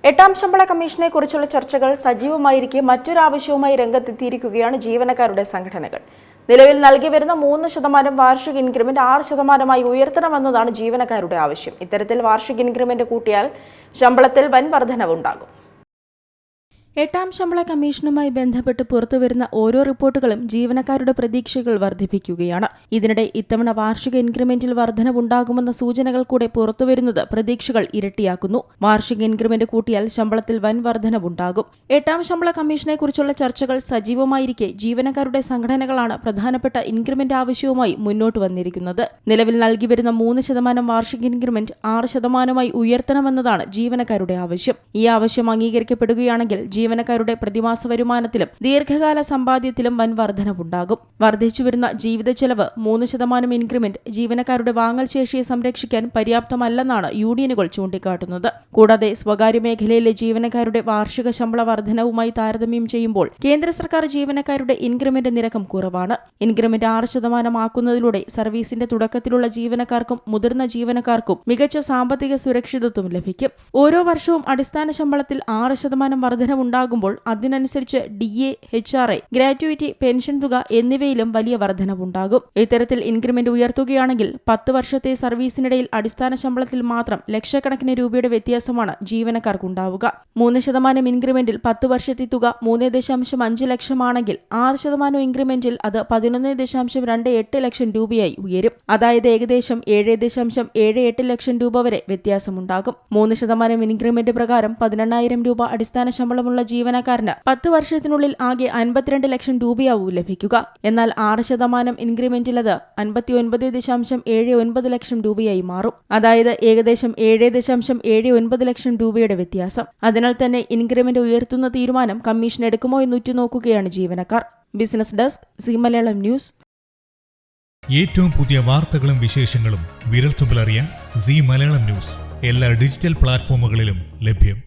എട്ടാം ശമ്പള കമ്മീഷനെ കുറിച്ചുള്ള ചർച്ചകൾ സജീവമായിരിക്കെ മറ്റൊരാവശ്യവുമായി രംഗത്തെത്തിയിരിക്കുകയാണ് ജീവനക്കാരുടെ സംഘടനകൾ. നിലവിൽ നൽകി വരുന്ന 3% വാർഷിക ഇൻക്രിമെന്റ് 6% ഉയർത്തണമെന്നതാണ് ജീവനക്കാരുടെ ആവശ്യം. ഇത്തരത്തിൽ വാർഷിക ഇൻക്രിമെന്റ് കൂട്ടിയാൽ ശമ്പളത്തിൽ വൻ വർധനവുണ്ടാകും. എട്ടാം ശമ്പള കമ്മീഷനുമായി ബന്ധപ്പെട്ട് പുറത്തുവരുന്ന ഓരോ റിപ്പോർട്ടുകളും ജീവനക്കാരുടെ പ്രതീക്ഷകൾ വർദ്ധിപ്പിക്കുകയാണ്. ഇതിനിടെ ഇത്തവണ വാർഷിക ഇൻക്രിമെന്റിൽ വർധനവുണ്ടാകുമെന്ന സൂചനകൾ കൂടെ പുറത്തുവരുന്നത് പ്രതീക്ഷകൾ ഇരട്ടിയാക്കുന്നു. വാർഷിക ഇൻക്രിമെന്റ് കൂട്ടിയാൽ ശമ്പളത്തിൽ വൻ വർധനവുണ്ടാകും. എട്ടാം ശമ്പള കമ്മീഷനെക്കുറിച്ചുള്ള ചർച്ചകൾ സജീവമായിരിക്കെ ജീവനക്കാരുടെ സംഘടനകളാണ് പ്രധാനപ്പെട്ട ഇൻക്രിമെന്റ് ആവശ്യവുമായി മുന്നോട്ട് വന്നിരിക്കുന്നത്. നിലവിൽ നൽകി വരുന്ന 3% വാർഷിക ഇൻക്രിമെന്റ് 6% ഉയർത്തണമെന്നതാണ് ജീവനക്കാരുടെ ആവശ്യം. ഈ ആവശ്യം അംഗീകരിക്കപ്പെടുകയാണെങ്കിൽ ജീവനക്കാരുടെ പ്രതിമാസ വരുമാനത്തിലും ദീർഘകാല സമ്പാദ്യത്തിലും വൻ വർധനവുണ്ടാകും. വർദ്ധിച്ചുവരുന്ന ജീവിത ചെലവ് 3% ഇൻക്രിമെന്റ് ജീവനക്കാരുടെ വാങ്ങൽ ശേഷിയെ സംരക്ഷിക്കാൻ പര്യാപ്തമല്ലെന്നാണ് യൂണിയനുകൾ ചൂണ്ടിക്കാട്ടുന്നത്. കൂടാതെ സ്വകാര്യ മേഖലയിലെ ജീവനക്കാരുടെ വാർഷിക ശമ്പള വർധനവുമായി താരതമ്യം ചെയ്യുമ്പോൾ കേന്ദ്ര സർക്കാർ ജീവനക്കാരുടെ ഇൻക്രിമെന്റ് നിരക്കും കുറവാണ്. ഇൻക്രിമെന്റ് 6% ആക്കുന്നതിലൂടെ സർവീസിന്റെ തുടക്കത്തിലുള്ള ജീവനക്കാർക്കും മുതിർന്ന ജീവനക്കാർക്കും മികച്ച സാമ്പത്തിക സുരക്ഷിതത്വം ലഭിക്കും. ഓരോ വർഷവും അടിസ്ഥാന ശമ്പളത്തിൽ 6% വർധനവുണ്ടാകുമ്പോൾ അതിനനുസരിച്ച് DA, HRA, ഗ്രാറ്റുവിറ്റി, പെൻഷൻ തുക എന്നിവയിലും വലിയ വർധനവുണ്ടാകും. ഇത്തരത്തിൽ ഇൻക്രിമെന്റ് ഉയർത്തുകയാണെങ്കിൽ 10 വർഷത്തെ സർവീസിനിടയിൽ അടിസ്ഥാന ശമ്പളത്തിൽ മാത്രം ലക്ഷക്കണക്കിന് രൂപയുടെ വ്യത്യാസമാണ് ജീവനക്കാർക്കുണ്ടാവുക. 3% ഇൻക്രിമെന്റിൽ 10 വർഷത്തെ തുക 3.5 ലക്ഷമാണെങ്കിൽ 6% ഇൻക്രിമെന്റിൽ അത് 11.28 ലക്ഷം രൂപയായി ഉയരും. അതായത് ഏകദേശം 7.78 ലക്ഷം രൂപ വരെ വ്യത്യാസമുണ്ടാകും. 3% ഇൻക്രിമെന്റ് പ്രകാരം 18,000 രൂപ അടിസ്ഥാന ശമ്പളമുള്ള ജീവനക്കാരന് 10 വർഷത്തിനുള്ളിൽ ആകെ 52 ലക്ഷം രൂപയാവും ലഭിക്കുക. എന്നാൽ 6% ഇൻക്രിമെന്റിൽ അത് 59.79 ലക്ഷം രൂപയായി മാറും. അതായത് ഏകദേശം 7.79 ലക്ഷം രൂപയുടെ വ്യത്യാസം. അതിനാൽ തന്നെ ഇൻക്രിമെന്റ് ഉയർത്തുന്ന തീരുമാനം കമ്മീഷൻ എടുക്കുമോ എന്ന് ഉറ്റുനോക്കുകയാണ് ജീവനക്കാർ. Business desk, C Malayalam news. ഏറ്റവും പുതിയ വാർത്തകളും വിശേഷങ്ങളും വിരൽത്തുമ്പിലറിയാൻ സി മലയാളം ന്യൂസ് എല്ലാ ഡിജിറ്റൽ പ്ലാറ്റ്ഫോമുകളിലും ലഭ്യം.